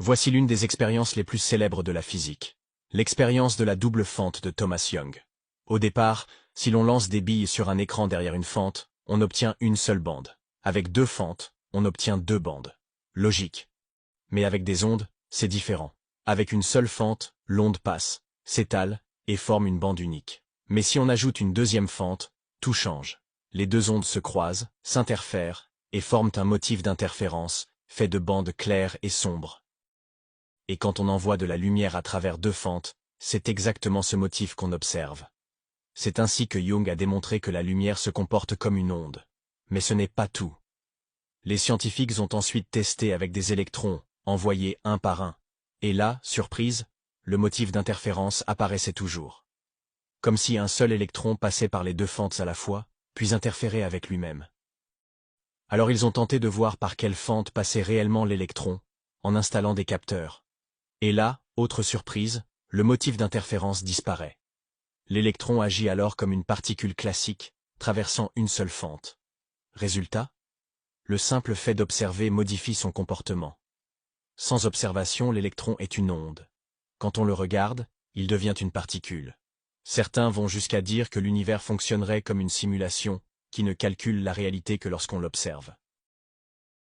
Voici l'une des expériences les plus célèbres de la physique. L'expérience de la double fente de Thomas Young. Au départ, si l'on lance des billes sur un écran derrière une fente, on obtient une seule bande. Avec deux fentes, on obtient deux bandes. Logique. Mais avec des ondes, c'est différent. Avec une seule fente, l'onde passe, s'étale, et forme une bande unique. Mais si on ajoute une deuxième fente, tout change. Les deux ondes se croisent, s'interfèrent, et forment un motif d'interférence, fait de bandes claires et sombres. Et quand on envoie de la lumière à travers deux fentes, c'est exactement ce motif qu'on observe. C'est ainsi que Young a démontré que la lumière se comporte comme une onde. Mais ce n'est pas tout. Les scientifiques ont ensuite testé avec des électrons, envoyés un par un. Et là, surprise, le motif d'interférence apparaissait toujours. Comme si un seul électron passait par les deux fentes à la fois, puis interférait avec lui-même. Alors ils ont tenté de voir par quelle fente passait réellement l'électron, en installant des capteurs. Et là, autre surprise, le motif d'interférence disparaît. L'électron agit alors comme une particule classique, traversant une seule fente. Résultat ? Le simple fait d'observer modifie son comportement. Sans observation, l'électron est une onde. Quand on le regarde, il devient une particule. Certains vont jusqu'à dire que l'univers fonctionnerait comme une simulation, qui ne calcule la réalité que lorsqu'on l'observe.